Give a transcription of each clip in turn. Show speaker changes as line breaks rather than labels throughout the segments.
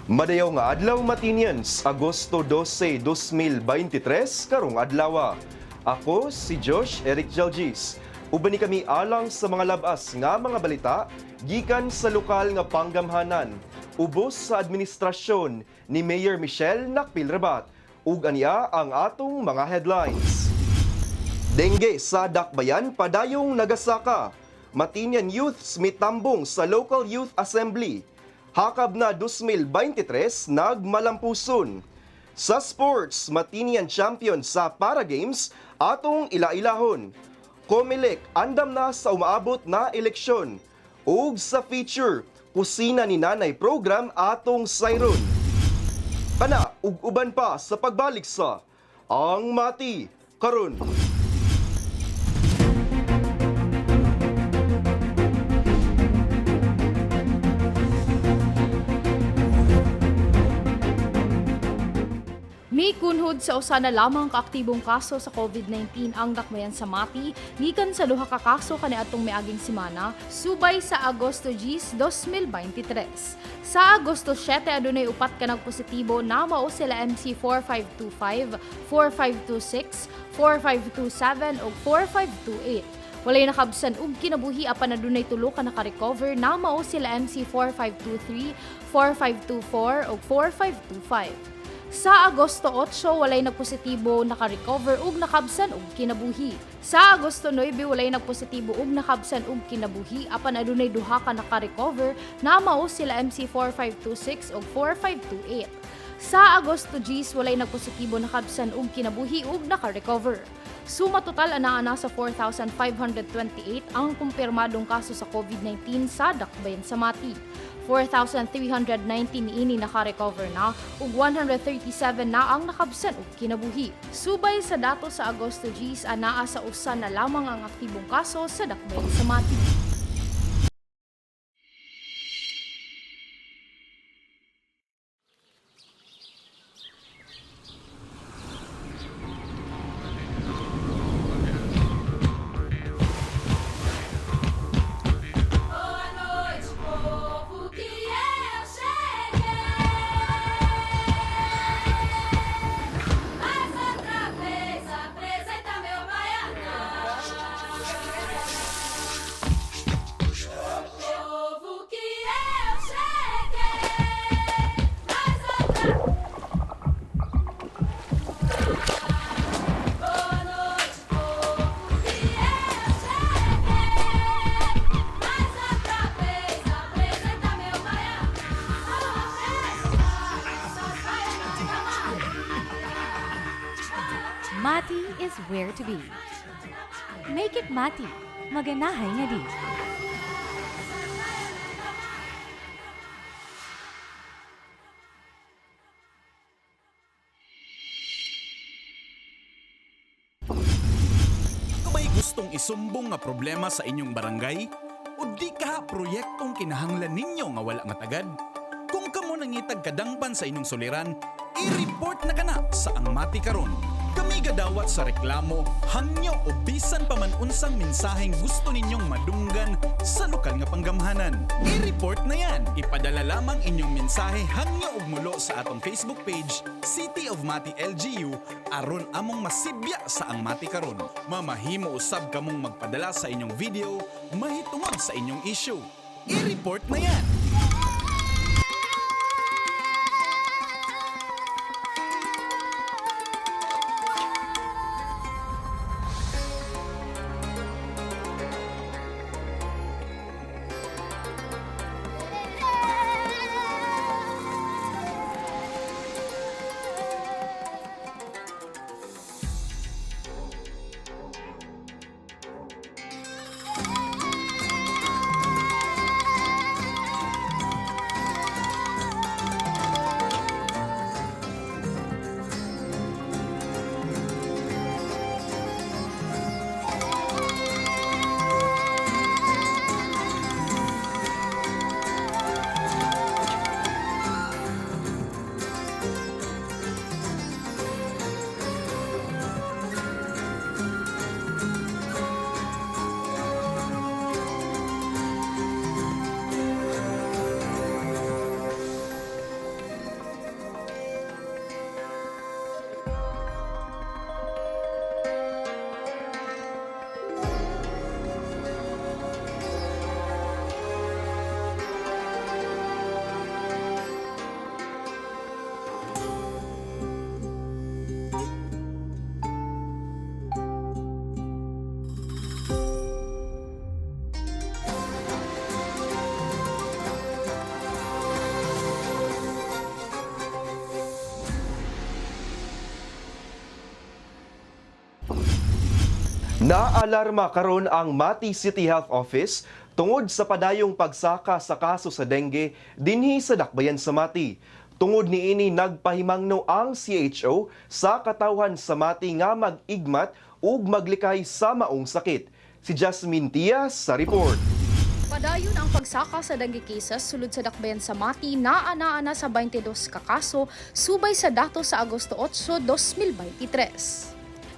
Madayaw nga adlaw matinians, Agosto 12, 2023, karong adlaw. Ako si Josh Eric Jalgis. Uban ni kami alang sa mga labas nga mga balita gikan sa lokal nga panggamhanan. Ubos sa administrasyon ni Mayor Michelle Nakpil-Rabat. Ug aniya ang atong mga headlines. Dengge sa Dakbayan padayong nagasaka. Matinian Youths mitambong sa Local Youth Assembly. Hakab na 2023 nagmalampuson. Sa sports, Matinian champion sa Para Games atong ila-ilahon. Comelec andam na sa umaabot na eleksyon. Ug sa feature, kusina ni Nanay program atong sayron. Kana ug uban pa sa pagbalik sa Ang Mati Karon.
Mikunhod sa usa na lamang kaaktibong kaso sa COVID-19 ang dakbayan sa Mati, gikan sa duha ka kaso kaniadtong miaging semana, subay sa Agosto 10, 2023. Sa Agosto 7 adunay upat ka nagpositibo na mao sila MC 4525, 4526, 4527 ug 4528. Walay nakabsan og kinabuhi apan adunay tulo ka naka-recover na mao sila MC 4523, 4524 ug 4525. Sa Agosto 8, walay nagpositibo naka-recover ug nakabsan og kinabuhi. Sa Agosto 9, walay nagpositibo ug nakabsan og kinabuhi apan adunay duha ka naka-recover na mao sila MC 4526 ug 4528. Sa Agosto 10, walay nagpositibo nakabsan og kinabuhi ug naka-recover. Suma total ana sa 4,528 ang kumpirmadong kaso sa COVID-19 sa Dakbayan sa Mati. 4,319 ini naka-recover na ug 137 na ang nakabsan og kinabuhi. Subay sa dato sa Agosto 10, anaa sa usa na lamang ang aktibong kaso sa Dakbayan sa Mati.
Mati is where to be. Make it Mati. Maganahay nga di.
Kung may gustong isumbong nga problema sa inyong barangay, o di ka proyektong kinahanglan ninyo nga wala nga tagad, kung kamo nangitag kadangpan sa inyong suliran, i-report na kana sa Ang Mati Karon. Kami gadawat sa reklamo, hangyo o bisan pa man unsang mensaheng gusto ninyong madunggan sa lokal nga panggamhanan. I-report na yan. Ipadala lamang inyong mensahe hangyo ug mulo sa atong Facebook page, City of Mati LGU, aron among masibya sa Ang Mati Karon. Mamahimo usab kamong magpadala sa inyong video, mahitungod sa inyong issue. I-report na yan.
Naalarma karon ang Mati City Health Office tungod sa padayong pagsaka sa kaso sa dengue dinhi sa dakbayan sa Mati. Tungod niini nagpahimangno ang CHO sa katawhan sa Mati nga mag-igmat ug maglikay sa maong sakit. Si Jasmine Tia sa report.
Padayon ang pagsaka sa dengue cases sulod sa dakbayan sa Mati na ana sa 22 ka kaso subay sa dato sa Agosto 8, 2023.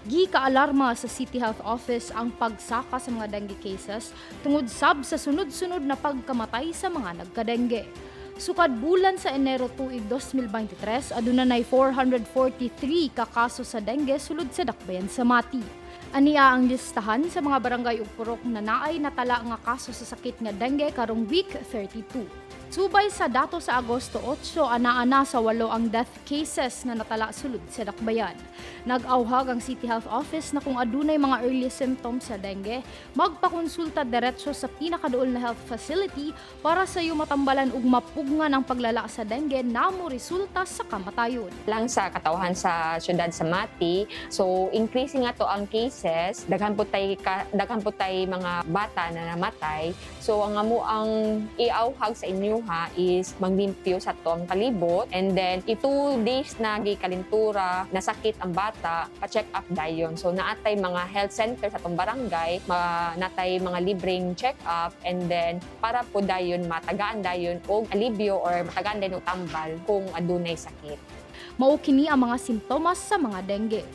Gika-alarma sa City Health Office ang pagsaka sa mga dengue cases tungod sab sa sunod-sunod na pagkamatay sa mga nagka-dengue. Sukad bulan sa Enero tuig 2023, aduna nay 443 ka kaso sa dengue sulod sa dakbayan sa Mati. Ania ang listahan sa mga barangay ug purok na naay natala nga kaso sa sakit nga dengue karong week 32. Subay sa dato sa Agosto 8, ana sa 8 ang death cases na natala sulod sa dakbayan. Nag-auhag ang City Health Office na kung adunay mga early symptoms sa dengue, magpakonsulta diretso sa pinakaduol na health facility para sa iyo matambalan ug mapugngan ang paglala sa dengue na mo resulta sa kamatayon.
Lang sa katawhan sa syudad sa Mati, so increasing ato ang cases, daghan po tay mga bata na namatay. So ang amo ang iauhag sa inyo is manglimpyo sa tong palibot, and then 2 days na gikalintura na sakit ang bata, pa-check up dayon. So naatay mga health center sa tong barangay, natay mga libreng check up, and then para po dayon matagaan dayon og alibyo or matagaan dayon og tambal kung adunay sakit.
Mao kini ang mga simptomas sa mga dengue.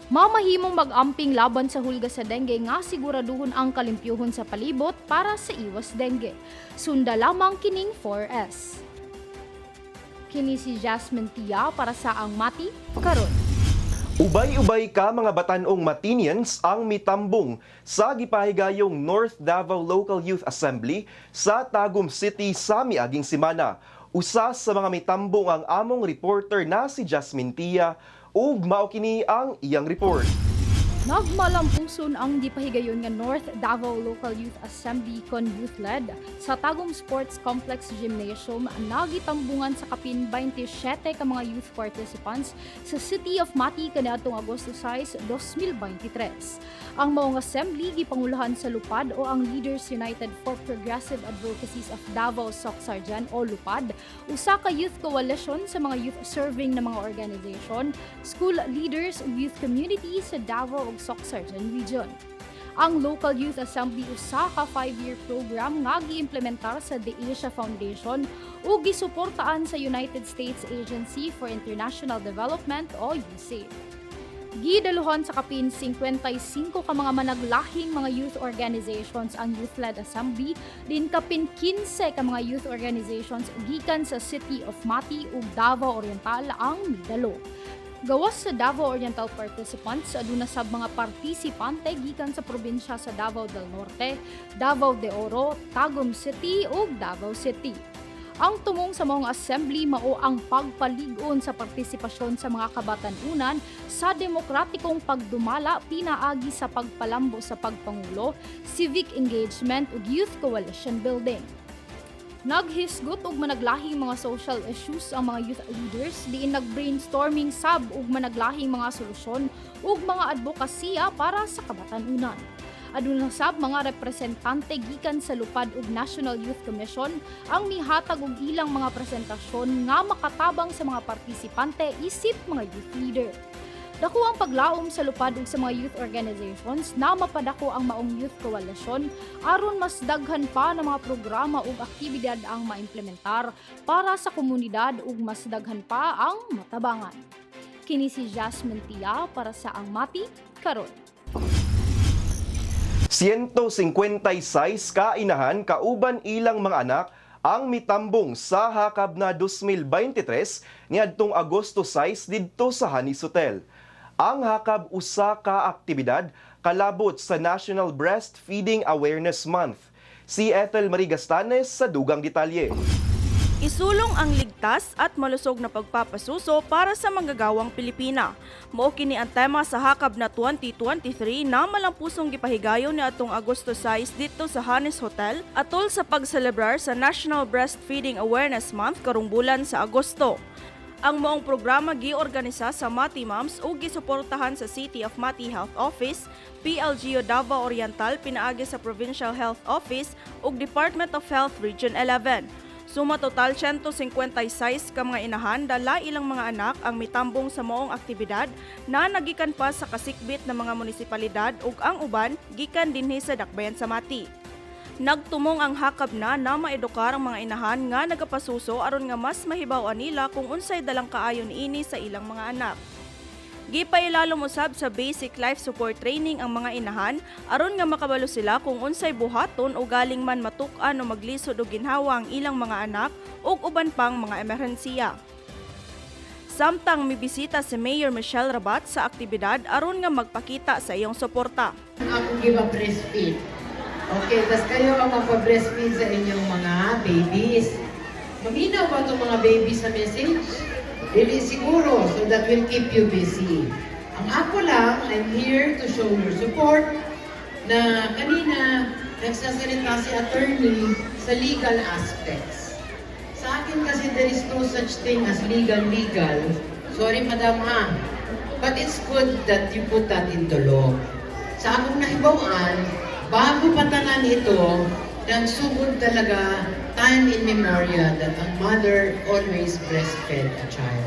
Mamahimong mag-amping laban sa hulga sa dengue nga siguraduhon ang kalimpyuhon sa palibot para sa iwas dengue. Sunda lamang kining 4S. Kini si Jasmine Tia para sa ang Mati karon.
Ubay-ubay ka mga batanong Matinians ang mitambong sa gipahigayong North Davao Local Youth Assembly sa Tagum City sa miaging semana. Usa sa mga mitambong ang among reporter na si Jasmine Tia ug mao kini ang iyang report.
Nagmalampuson ang gipahigayon nga North Davao Local Youth Assembly kon youth-led sa Tagum Sports Complex Gymnasium, nagitambungan sa kapin 27 ka mga youth participants sa City of Mati kaniadtong Agosto 6, 2023. Ang maong assembly gipangulahan sa LUPAD o ang Leaders United for Progressive Advocacies of Davao Socsarjan o LUPAD, usa ka youth coalition sa mga youth serving na mga organization, school leaders ug youth community sa Davao ug Socsarjan Region. Ang Local Youth Assembly usa ka 5-year program nga giimplementar sa The Asia Foundation ug gisuportaan sa United States Agency for International Development o USAID. Gidaluhan sa kapin 55 ka mga managlahing mga youth organizations ang youth-led assembly, din kapin 15 ka mga youth organizations gikan sa City of Mati ug Davao Oriental ang midalo. Gawas sa Davao Oriental participants, aduna sab mga partisipante gikan sa probinsya sa Davao del Norte, Davao de Oro, Tagum City ug Davao City. Ang tumong sa maong assembly mao ang pagpalig-on sa partisipasyon sa mga kabatan-unan sa demokratikong pagdumala pinaagi sa pagpalambo sa pagpangulo, civic engagement ug youth coalition building. Naghisgot og managlahing mga social issues ang mga youth leaders, diin nag-brainstorming sab og managlahing mga solusyon ug mga advokasya para sa kabatan-unan. Aduna sab mga representante gikan sa LUPAD ug National Youth Commission ang mihatag og ilang mga presentasyon nga makatabang sa mga partisipante isip mga youth leader. Dako ang paglaom sa LUPAD ug sa mga youth organizations na mapadako ang maong youth coalition aron mas daghan pa ng mga programa ug aktibidad ang maimplementar para sa komunidad ug mas daghan pa ang matabangan. Kini si Jasmine Tia para sa ang Mati karon.
156 ka inahan kauban ilang mga anak ang mitambong sa hakab na 2023 niadtong Agosto 6 didto sa Hanis Hotel. Ang hakab usa ka aktibidad kalabot sa National Breastfeeding Awareness Month. Si Ethel Marie Gastanes sa dugang detalye.
Isulong ang ligtas at malusog na pagpapasuso para sa manggagawang Pilipina. Mao kini ang tema sa hakab na 2023 na malampusong gipahigayon ni atong Agosto 6 dito sa Hanis Hotel atol sa pagselebrar sa National Breastfeeding Awareness Month karong bulan sa Agosto. Ang moong programa giorganisa sa Mati Moms ug gisuportahan sa City of Mati Health Office, PLGU Davao Oriental pinaagi sa Provincial Health Office ug Department of Health Region 11. Suma total 156 ka mga inahan dala ilang mga anak ang mitambong sa moong aktibidad na nagikan pa sa kasikbit ng mga munisipalidad ug ang uban gikan dinhi sa Dakbayan sa Mati. Nagtumong ang hakab na maedukar ang mga inahan nga nagapasuso aron nga mas mahibaw nila kung unsay dalang kaayo niini sa ilang mga anak. Gipailalom usab sa basic life support training ang mga inahan aron nga makabalo sila kung unsay buhaton o galing man matuk-an o maglisod o ginhawa ang ilang mga anak ug uban pang mga emerhensiya. Samtang mibisita si Mayor Michelle Rabat sa aktibidad aron nga magpakita sa iyong suporta.
Ako give a breastfeed. Okay, tas kayo ang magpa-breastfeed sa inyong mga babies. Maminaw ba itong mga babies sa message? Dili siguro, so that will keep you busy. Ang ako lang, I'm here to show your support na kanina nagsasalita si attorney sa legal aspects. Sa akin kasi there is no such thing as legal. Sorry madam ha. But it's good that you put that into law. Sa akong nahibawan, bago patanan ito, nagsugod talaga time in memoria that ang mother always breastfed a child.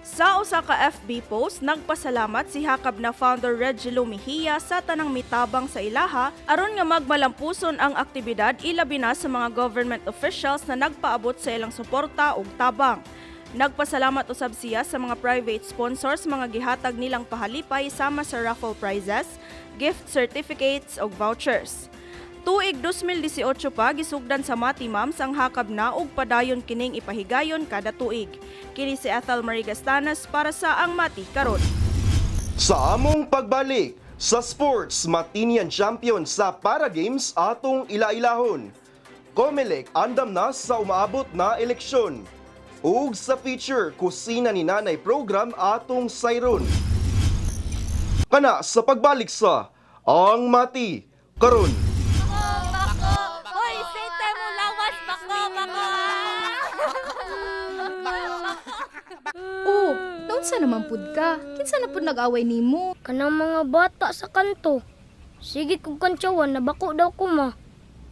Sa usa ka FB post, nagpasalamat si Hakab na founder Regilo Mejia sa tanang mitabang sa ilaha aron nga magmalampuson ang aktibidad ilabi na sa mga government officials na nagpaabot sa ilang suporta ug tabang. Nagpasalamat usab siya sa mga private sponsors mga gihatag nilang pahalipay sama sa raffle prizes, gift certificates ug vouchers. Tuig 2018 pa gisugdan sa Mati Moms ang hakab na ug padayon kining ipahigayon kada tuig. Kini si Ethel Marie Gastanas para sa Ang Mati Karon.
Sa among pagbalik sa sports, Matinian champion sa Para Games atong ilailahon. Comelec andam na sa umaabot na eleksyon. Ug sa feature Kusina ni Nanay program atong sayron. Kana sa pagbalik sa Ang Mati Karon.
Hoy, sete mo lawas, bako.
Oh, naunsa naman pud ka? Kinsa na pud nag-away nimo?
Kanang mga bata sa kanto. Sige kong kantsawan, nabako daw ko ma.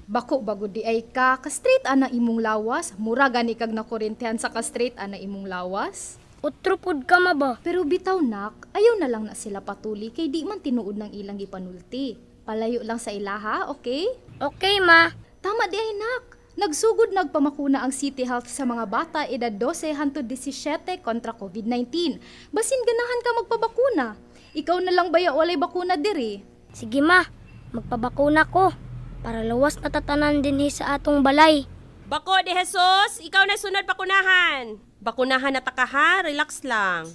Bako bagod di ay ka, ka-straight ana imong lawas. Mura gani kag nakorintihan sa ka-straight ana imong lawas.
Utro pud ka ma ba?
Pero bitaw nak, ayaw na lang na sila patuli kay di man tinuod ng ilang gipanulti. Palayo lang sa ilaha, okay?
Okay ma.
Tama di ay nak. Nagsugod nagpamakuna ang City Health sa mga bata edad 12 hangtod 17 kontra COVID-19. Basin ganahan ka magpabakuna. Ikaw na lang baya walay bakuna diri.
Sige ma, magpabakuna ko. Para lawas natatanan din sa atong balay.
Bako de Jesus, ikaw na sunod pakunahan. Bakunahan na taka ha, relax lang.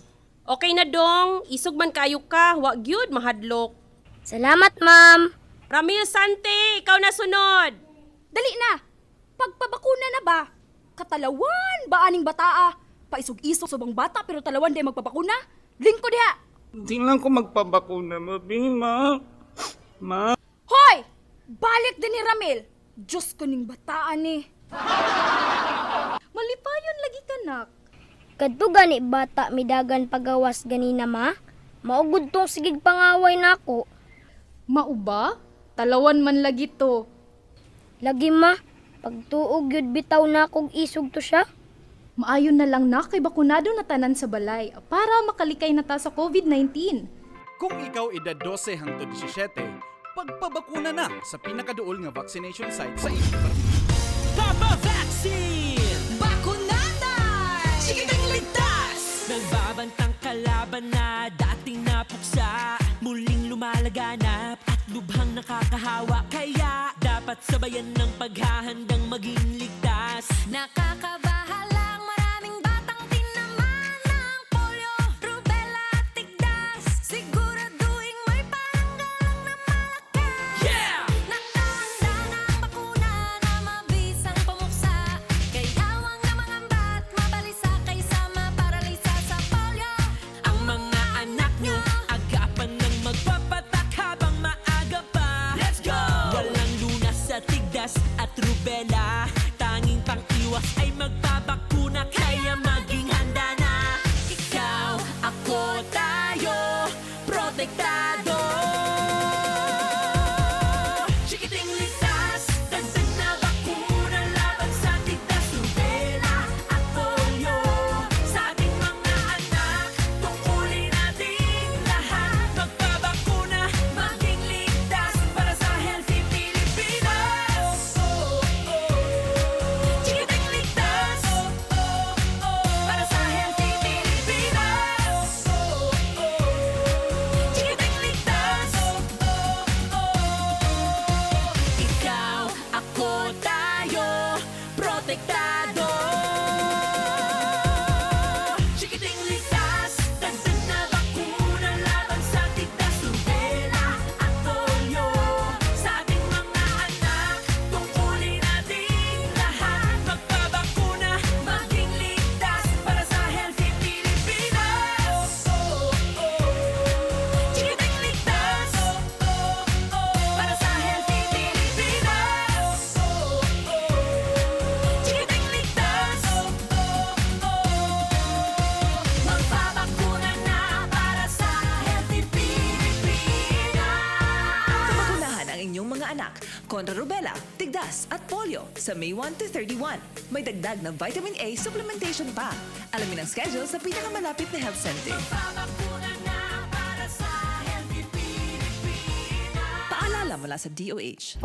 Okay na dong, isog man kayo ka, wag gyud mahadlok.
Salamat ma'am.
Ramil Sante, ikaw na sunod.
Dali na! Pagpabakuna na ba? Katalawan ba aning bataa? Paisog-isog subang bata pero talawan di magpabakuna? Lingko diha!
Hindi lang ko magpabakuna, mabima. Ma.
Hoy! Balik din ni Ramil! Diyos ko ning bataan ni.
Malipayon lagi ka nak.
Kadto gani bata midagan pagawas ganina ma. Maugod tong sigig pangaway nako.
Mauba? Talawan man lagi to.
Lagi ma, pagtuog yun bitaw na kog isog to siya.
Maayon na lang na kay bakunado na tanan sa balay para makalikay na ta sa COVID-19.
Kung ikaw edad 12 hangtod 17, pagpabakuna na sa pinakaduol nga vaccination site sa inyong barangay.
Papa Vaccine! Bakunada! Sige kang ligtas! Nagbabantang kalaban na dating napuksa, muling lumalaganap at lubhang nakakahawa. Kaya dapat sabayan ng paghahandang maging ligtas.
Nakakabahalang maraming batang tinamaan ng polio, rubella at tigdas. Siguraduhin may paranggalang na malakas.
Yeah!
Nakahanda na ang bakuna na mabisang pumuksa. Kaya huwag na mangambat, mabalisa kaysa maparalisa sa polio.
Ang mga anak nyo, agapan ng magpapatak habang maaga pa. Let's go! Walang lunas sa tigdas at rubella. Tanging pang-iwas ay magpabakuna, kaya maging handa na.
inyong mga anak kontra rubella, tigdas at polio sa May 1 to 31. May dagdag na vitamin A supplementation pa. Alamin ang schedule sa pinakamalapit na health center.
Papabakuna na para sa Healthy Pilipinas.
Paalala mula sa DOH.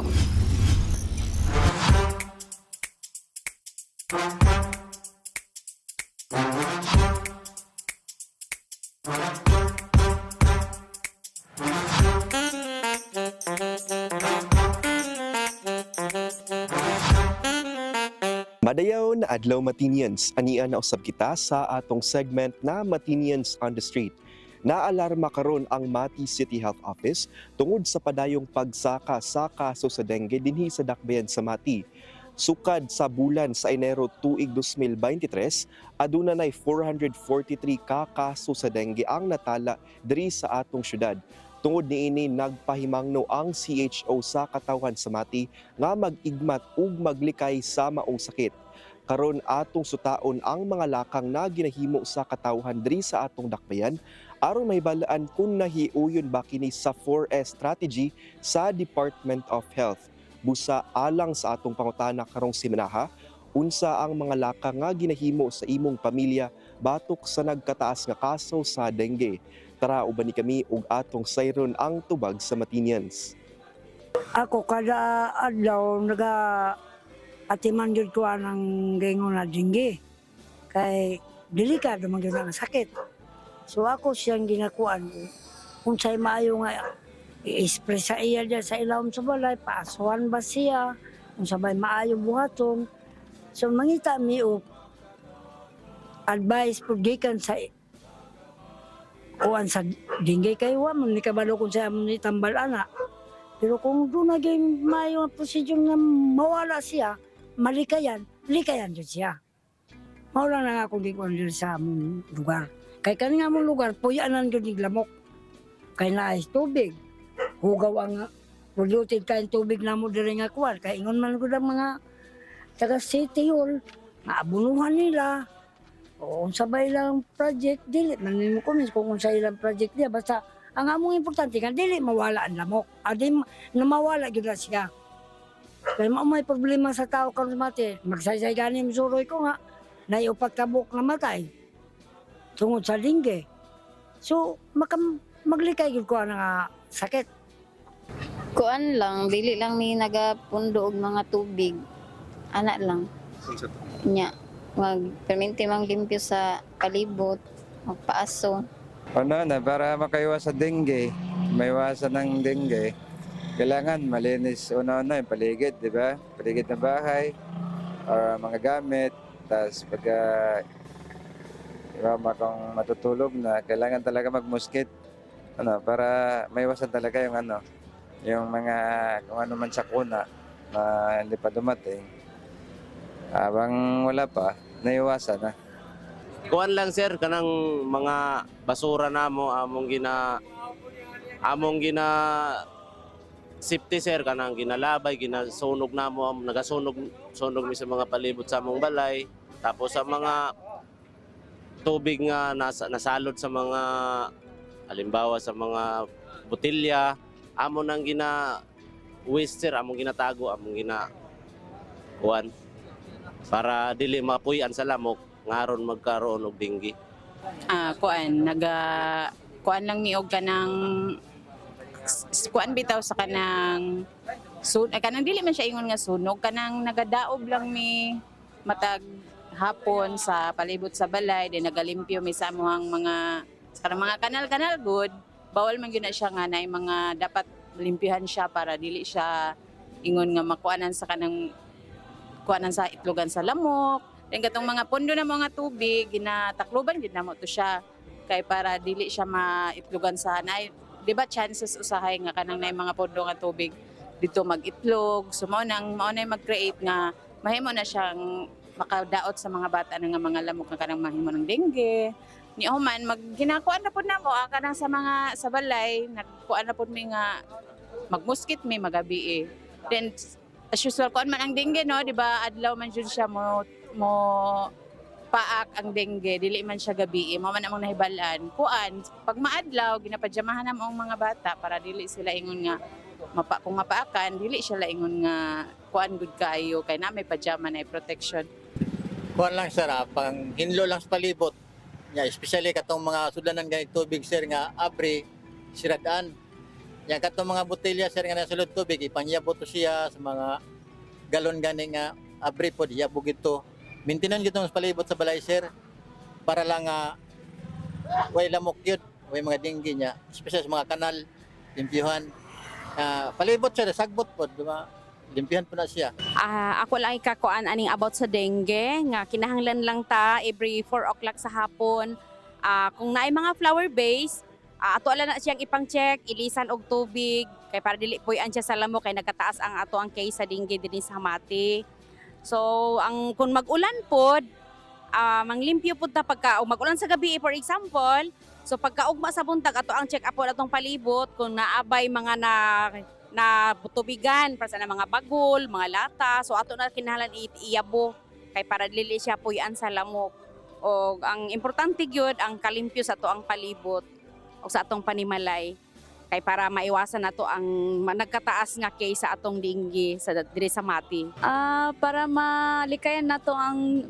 Madayaw na adlaw Matinians, anian na usab kita sa atong segment na Matinians on the Street. Naalarma karon ang Mati City Health Office tungod sa padayong pagsaka sa kaso sa dengue dinhi sa Dakbayan sa Mati. Sukad sa bulan sa Enero tuig 2023, aduna nay 443 ka kaso sa dengue ang natala diri sa atong syudad. Tungod niini nagpahimangno ang CHO sa Katawhan sa Mati nga mag-igmat ug maglikay sa maong sakit. Karon atong sutaon ang mga lakang na ginahimo sa Katawhan diri sa atong dakbayan aron may balaan kung nahiuyon ba kini sa 4S strategy sa Department of Health. Busa alang sa atong pangutana karong seminaha, unsa ang mga laka nga ginahimo sa imong pamilya batok sa nagkataas nga kaso sa dengue. Tara uban ni kami ug atong sayron ang tubag sa Matinians.
Ako kada adlaw atiman jud ko ang gingon na dengue. Kay delikado man gyud ang sakit. So ako siyang ginakuan unsay maayo nga i-spray sa iya dyan sa ilawom sa balay, paasuhan ba siya, kung sabay maayo buhaton. So mangita mi og advice pud gikan sa uwan sa dengue kay wa man ni kabalo kung sa amon ni tambal ana. Pero kung doon naging maayo nga prosedur nga mawala siya, malikayan jud siya. Mawala na nga akong gikuan dito sa among lugar. Kay kani nga among lugar, puyanan jud ni lamok. Kay naay tubig. Hugaw ang polluted kain tubig na mo diri nga kuwan. Kay ingon man gud ang mga taga City Hall, nga abunuhan nila. O sabay lang project, dili man nimo comment kung unsa ilang project niya. Basta ang among importante nga dili mawala ang lamok. Adi na mawala gyud na siya. Kay may problema sa tao karon sa Mati. Magsaysay gani misuroy ko nga naiupat ka buok na matay tungod sa dengue. So maglikay gyud ko nga sakit.
Kuan lang, dili lang mi nagapundo og mga tubig. Ana lang. Nya, perminti mang limpyo sa palibot, magpaaso.
Ano na, para makaiwas sa dengue, maiwasan ng dengue, kailangan malinis una-una yung paligid, di ba? Paligid ng bahay, or mga gamit, tapos pagka kung matutulog na, kailangan talaga magmuskit. Para maiwasan talaga yung mga kung ano man sakuna na hindi pa dumating. Habang wala pa, naiwasan na.
Kuan lang sir, kanang mga basura namo among gina safety sir, kanang ginalabay, ginasunog namo, nagasunog mi sa mga palibot sa among balay. Tapos sa mga tubig nga nasalod sa mga halimbawa sa mga botelya, amo nang waste sir, among ginatago, among kuan para dili mapuy-an sa lamok ngaron magkaroon og dengue.
Kuan lang mi og kanang kuan bitaw sa kanang kanang dili man siya ingon nga sunog, kanang nagadaob lang mi matag hapon sa palibot sa balay, din nagalimpyo mi sa amuhang mga kanal-kanal good, bawal man gyud na siya nga na mga dapat limpyuhan siya para dili siya ingon nga makuanan sa kanang kuanan sa itlogan sa lamok. Then katong mga pondo na mga tubig ginatakloban gyud namo to siya kay para dili siya maitlogan sa nay, di ba chances usahay nga kanang nay mga pondo nga tubig dito mag-itlog, so mao nang mag-create nga mahimo na siyang makadaot sa mga bata nga mga lamok nga kanang mahimo ng dengue. Ni Oman ginakuan na pud namo kanang sa mga sa balay, nagkuan na pud mi nga magmuskit mi magabi. Then as usual kuan man ang dengue no, di ba adlaw man jud siya mo paak ang dengue, dili man siya gabi. Mao man among nahibalan. Kuan pag maadlaw ginapadyamahan namo ang mga bata para dili sila ingon nga kung mapaakan dili siya laingon nga kuan good kaayo kay na may pajama na protection.
Kuan lang sir, pang hinlo lang sa palibot. Ya, especially katong mga sudanan ganit tubig sir nga abri siradaan. Yang katong mga botelya sir nga nasulod tubig ipangyabot to siya sa mga galon gani nga abri pod yabog ito. Maintenance gitong sa palibot sa balay sir para lang way lamok yun, way mga dinggi niya, especially sa mga kanal, limpyuhan. Palibot siya, sagbot po, diba? Limpyuhan po na siya.
Ako lang ikakuan aning about sa dengue nga kinahanglan lang ta every 4 o'clock sa hapon. Kung naay mga flower base, ato ala na siyang ipang-check, ilisan og tubig kay para dili puy-an siya sa lamok kay nagkataas ang ato ang case sa dengue dinhi sa Hamati. So kung mag-ulan pod, manglimpyo pud ta pagka mag-ulan sa gabi for example. So pagkaugma sa buntag ato ang check up pod atong palibot kung naabay mga na tubigan para sa mga bagol, mga lata. So ato na kinahanglan iyabo kay para dili siya puy-an sa lamok. O ang importante gyud ang kalimpyo sa ato ang palibot o sa atong panimalay kay para maiwasan nato ang nagkataas nga case sa atong dengue sa diri sa Mati.
Para malikayan nato ang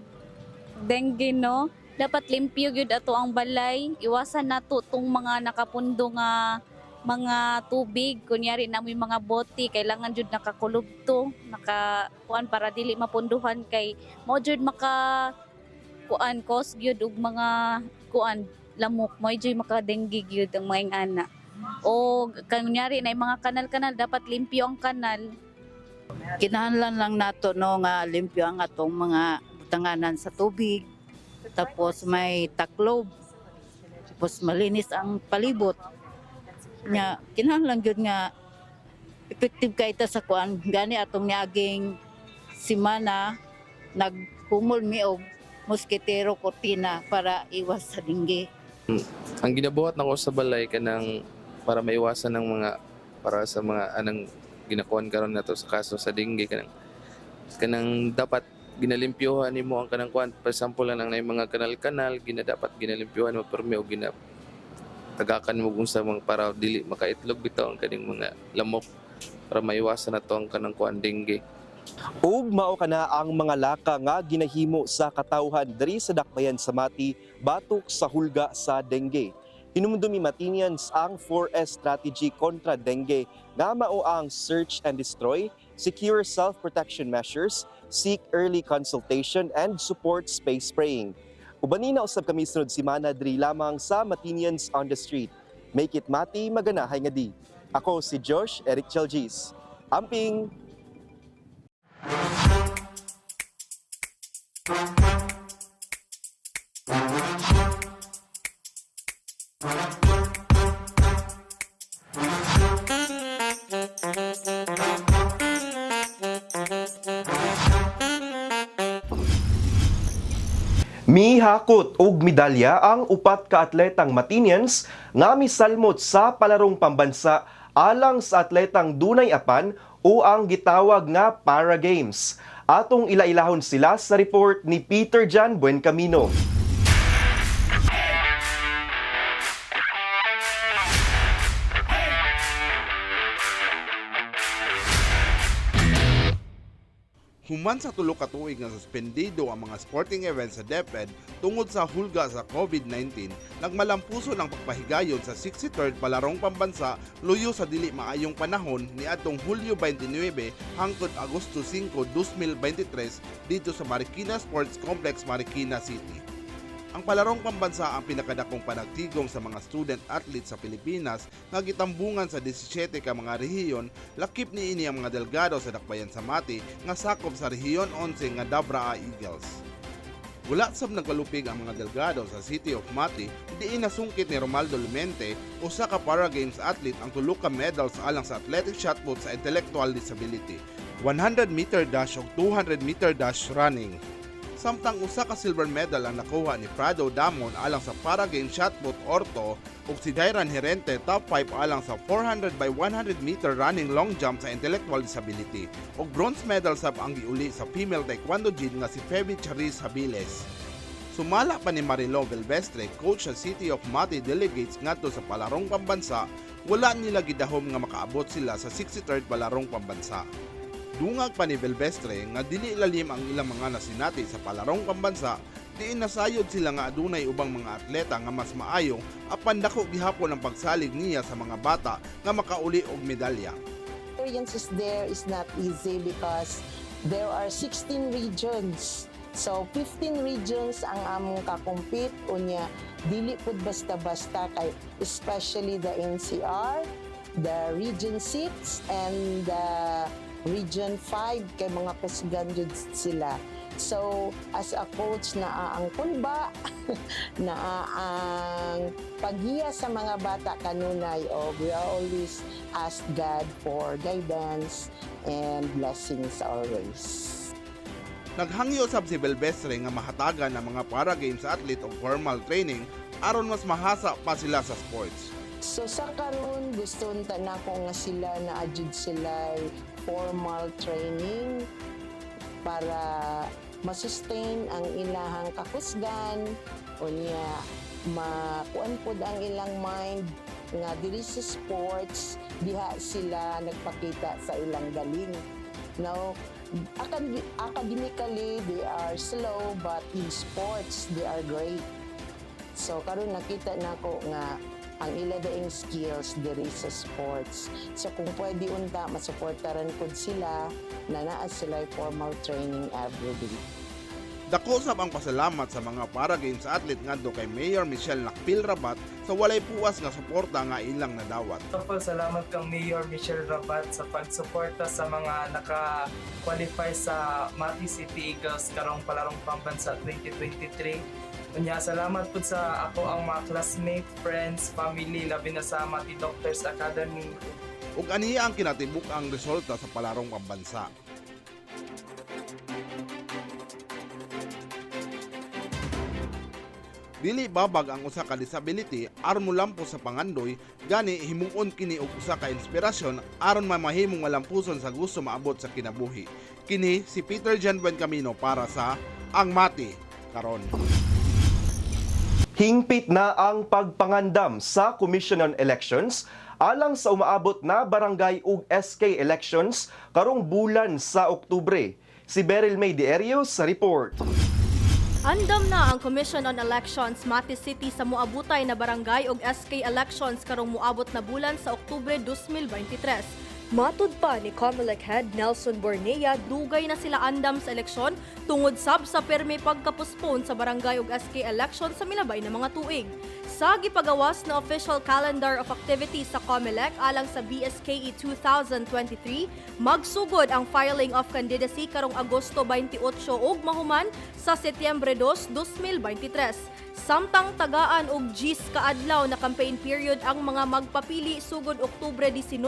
dengue no, dapat limpyo gyud ato ang balay, iwasan nato tong mga nakapundo nga mga tubig, kunyari na may mga bote kailangan jud nakakulob to, nakakuan para dili mapunduhan kay mo jud maka kuan cause gyud og mga kuan lamok, mo jud maka dengue gyud ang mga ana. O kunyari na mga kanal-kanal dapat limpyo ang kanal.
Kinahanglan lang nato no nga limpyo ang atong mga butanganan sa tubig. Tapos may taklob. Tapos malinis ang palibot. Nya kinahanglan gyud nga effective kay ta sa kuan gani atong niaging semana naghumol mi og moskitero kortina para iwas sa dengue.
Ang ginabuhat nako sa balay kanang para maiwasan ng mga para sa mga anang ginakuan karon nato sa kaso sa dengue kanang dapat ginalimpyohan nimo ang kanang kuan for example lang na mga kanal-kanal dapat ginalimpyohan mo permi o tagakan mo kung sa mga para dili makaitlog bitaw ang kaning mga lamok para maiwasan nato ang kanang kuan dengue.
Ug mao kana ang mga laka nga ginahimo sa katawhan diri sa Dakbayan sa Mati batok sa hulga sa dengue. Hinumdumi Matinians ang 4S strategy kontra dengue nga mao ang search and destroy, secure self-protection measures, seek early consultation and support space spraying. Ubanina usab kami sunod semana diri lamang sa Matinians on the Street. Make it Mati maganahay nga di. Ako si Josh Eric Chalgis. Amping. Mihakot og medalya ang upat ka atletang Matinians nga misalmot sa palarong pambansa alang sa atletang dunay apan o ang gitawag nga Para Games. Atong ilailahon sila sa report ni Peter Jan Buencamino.
Human sa tulo ka tuig nga suspendido ang mga sporting events sa DepEd tungod sa hulga sa COVID-19, nagmalampuso ng pagpahigayon sa 63rd Palarong Pambansa luyo sa dili maayong panahon ni atong Hulyo 29 hangtod Agosto 5, 2023 dito sa Marikina Sports Complex, Marikina City. Ang Palarong Pambansa ang pinakadakong panagtigong sa mga student-athletes sa Pilipinas nga gitambungan sa 17 ka mga rehiyon, lakip niini ang mga delgado sa Dakbayan sa Mati nga sakop sa rehiyon 11 nga Dabraa Eagles. Wala sab nagpalupig ang mga delgado sa City of Mati, diin nasungkit ni Romaldo Lumente, usa ka Para Games athlete ang tulo ka medals alang sa athletic shot put sa intellectual disability, 100 meter dash ug 200 meter dash running. Samtang usa ka silver medal ang nakuha ni Prado Damon alang sa Para Games shot put orto ug si Dairan Herente top 5 alang sa 400 by 100 meter running long jump sa intellectual disability ug bronze medal sab ang giuli sa female taekwondo jin nga si Feby Charis Habiles. Sumala pa ni Marilo Belvestre, coach sa City of Mati Delegates ngadto sa palarong pambansa, wala nila gidahom nga makaabot sila sa 63rd palarong pambansa. Dungag pa ni Belvestre nga dili lalim ang ilang mga nasinati sa palarong pambansa, diin nasayod sila nga adunay ubang mga atleta nga mas maayo apan dako gihapon ang pagsalig niya sa mga bata nga makauli og medalya.
Experiences there is not easy because there are 16 regions. So 15 regions ang among kakompete unya dili pud basta-basta kay especially the NCR, the Region 6 and the Region 5 kay mga kusgan jud sila. So as a coach naa ang kulba, naa ang paghiya sa mga bata kanunay o we always ask God for guidance and blessings always.
Naghangyo sab si Belvestre nga mahatagan ang mga para games athlete og formal training aron mas mahasa pa sila sa sports.
So sa karon gusto nako nga sila na adjud sila formal training para masustain ang ilahang kakusgan unya makuan pod ang ilang mind nga diri sa sports diha sila nagpakita sa ilang galing. Now, academically they are slow but in sports they are great. So karon nakita nako nga ang ila daing skills diri sa sports. So kung pwede unta masuportaran pod sila na naa sila formal training every day.
Dako sab ang pasalamat sa mga para games athlete ngadto kay Mayor Michelle Nakpil Rabat sa walay puwas nga suporta nga ilang nadawat.
Salamat kang Mayor Michelle Rabat sa pagsuporta sa mga naka-qualify sa Mati City Eagles karong palarong pambansa 2023. Unya salamat po sa ako ang mga classmate, friends, family labi na sa Mati Doctors Academy.
Ug aniya ang kinatibuk ang resulta sa palarong pambansa. Dili babag ang usa ka disability aron molampo sa pangandoy, gani himuon kini og usa ka inspirasyon aron mamahimong malampuson sa gusto maabot sa kinabuhi. Kini si Peter Jan Buencamino para sa Ang Mati Karon.
Hingpit na ang pagpangandam sa Commission on Elections alang sa umaabot na barangay ug SK elections karong bulan sa Oktubre. Si Beryl May Dierio sa report.
Andam na ang Commission on Elections Mati City sa muabutay na barangay ug SK elections karong muabot na bulan sa Oktubre 2023. Matud pa ni COMELEC Head Nelson Bornea, dugay na sila andam sa eleksyon tungod sab sa permi pagkapospone sa barangay ug SK election sa milabay na mga tuig. Sa gipagawas na official calendar of activities sa COMELEC alang sa BSKE 2023, magsugod ang filing of candidacy karong Agosto 28 ug mahuman sa Setyembre 2, 2023. Samtang tagaan og 10 kaadlaw na campaign period ang mga magpapili sugod Oktubre 19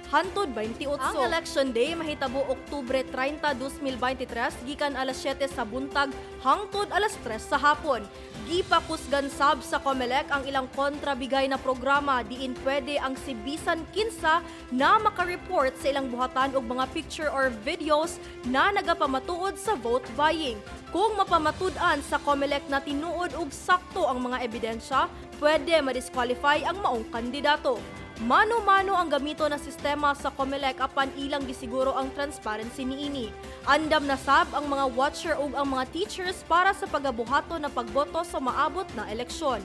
hangtod 28. Ang election day mahitabo Oktubre 30, 2023 gikan alas 7 sa buntag hangtod alas 3 sa hapon. Gipakusgan sab sa COMELEC ang ilang kontrabigay na programa diin pwede ang si bisan kinsa na makareport sa ilang buhatan og mga picture or videos na nagapamatuod sa vote buying. Kung mapamatud-an sa COMELEC na tinuod og sakto ang mga ebidensya, pwede ma-disqualify ang maong kandidato. Mano-mano ang gamito na sistema sa COMELEC apan ilang gisiguro ang transparency niini. Andam na sab ang mga watcher ug ang mga teachers para sa pagabuhato na pagboto sa maabot na eleksyon.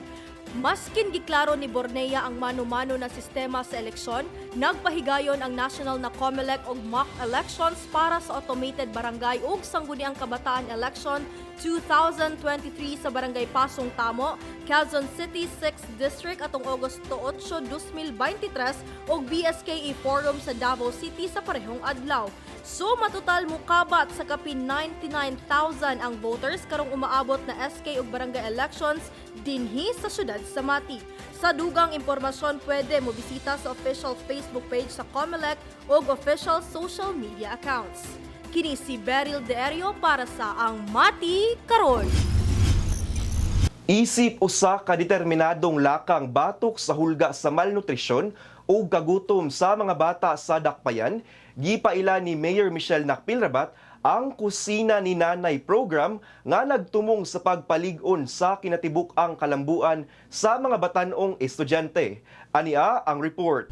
Maskin giklaro ni Bornea ang mano-mano na sistema sa eleksyon, nagpahigayon ang national na COMELEC og mock elections para sa automated barangay ug sangguniang kabataan election 2023 sa Barangay Pasong Tamo, Quezon City 6th District atong Agosto 8, 2023 ug BSKE Forum sa Davao City sa parehong adlaw. So matotal mukabat sa kapin 99,000 ang voters karong umaabot na SK ug barangay elections dinhi sa syudad sa Mati. Sa dugang impormasyon pwede mo bisita sa official Facebook page sa COMELEC ug official social media accounts. Kini si Beryl Dierio para sa Ang Mati Karon.
Isip usa ka determinadong lakang batok sa hulga sa malnutrisyon ug kagutom sa mga bata sa Dakbayan, gipaila ni Mayor Michelle Nakpilrabat ang Kusina ni Nanay program nga nagtumong sa pagpalig-on sa kinatibuk-ang kalambuan sa mga batanong estudyante. Ania ang report.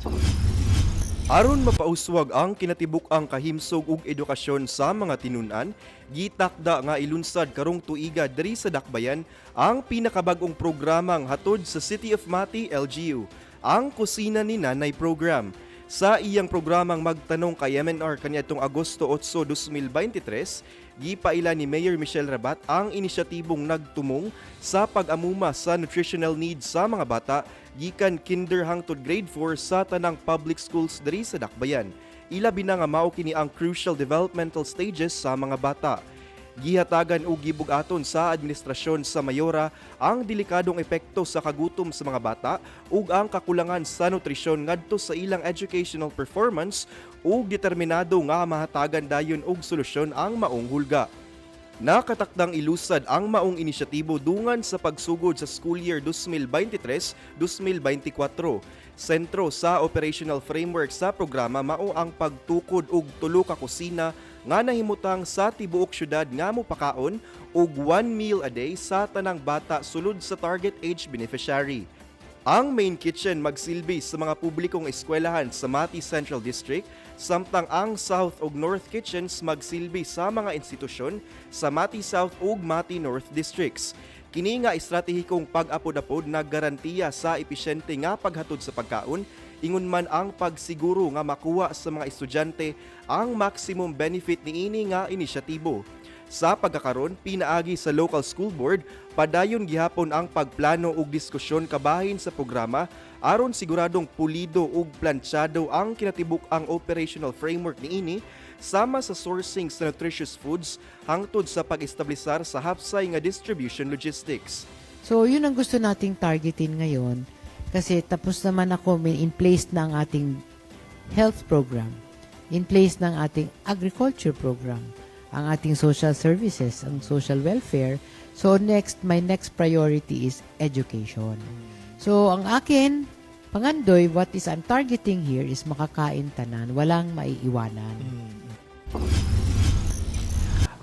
Aron mapauswag ang kinatibuk-ang kahimsog ug edukasyon sa mga tinunan, gitakda nga ilunsad karong tuiga diri sa Dakbayan ang pinakabag-ong programang hatod sa City of Mati, LGU, ang Kusina ni Nanay program. Sa iyang programang magtanong kay MNR kaniadtong Agosto 8, 2023, gipaila ni Mayor Michelle Rabat ang inisyatibong nagtumong sa pag-amuma sa nutritional needs sa mga bata gikan kinder hangtod grade 4 sa tanang public schools diri sa Dakbayan. Ilabi na nga mao kini ang crucial developmental stages sa mga bata. Gihatagan o gibugaton sa administrasyon sa Mayora ang delikadong epekto sa kagutom sa mga bata ug ang kakulangan sa nutrisyon ngadto sa ilang educational performance ug determinado nga mahatagan dayon og solusyon ang maong hulga. Nakatakdang ilusad ang maong inisyatibo dungan sa pagsugod sa school year 2023-2024. Sentro sa operational framework sa programa mao ang pagtukod og tulo ka kusina nga nahimutang sa tibuok syudad nga mopakaon og 1 meal a day sa tanang bata sulod sa target age beneficiary. Ang main kitchen magsilbi sa mga publikong eskwelahan sa Mati Central District, samtang ang South ug North Kitchens magsilbi sa mga institusyon sa Mati South ug Mati North Districts. Kini nga estratehikong pag-apod-apod naggarantiya sa episyente nga paghatod sa pagkaon, ingon man ang pagsiguro nga makuha sa mga estudyante ang maximum benefit niini nga inisyatibo. Sa pagkakaron, pinaagi sa local school board, padayon gihapon ang pagplano ug diskusyon kabahin sa programa aron siguradong pulido ug plantsado ang kinatibuk ang operational framework niini sama sa sourcing sa nutritious foods hangtod sa pag-establisar sa hapsay nga distribution logistics.
So yun ang gusto nating targetin ngayon kasi tapos naman ako in place na ang ating health program, in place ng ating agriculture program, ang ating social services, ang social welfare. So my next priority is education. So ang akin, pangandoy, what is I'm targeting here is makakain tanan, walang maiiwanan.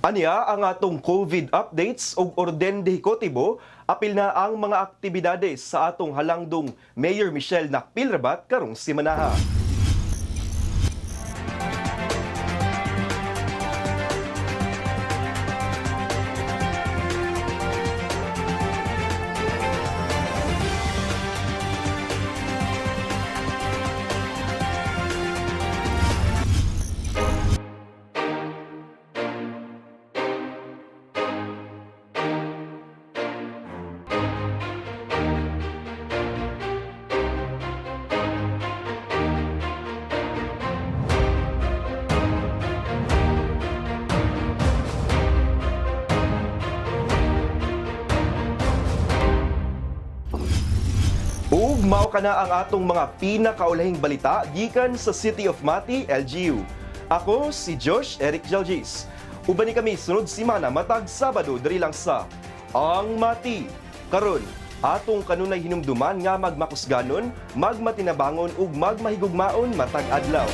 Aniya ang atong COVID updates ug orden de Hicotibo, apil na ang mga aktibidades sa atong halangdong Mayor Michelle Nakpilrabat karong simanaha. Ug mao kana ang atong mga pinakaulahing balita gikan sa City of Mati, LGU. Ako si Josh Eric Jalgis. Uban ni kami sunod simana matag Sabado diri lang sa Ang Mati. Karon, atong kanunay hinumduman nga magmakusganon, magmatinabangon ug magmahigugmaon matag adlaw.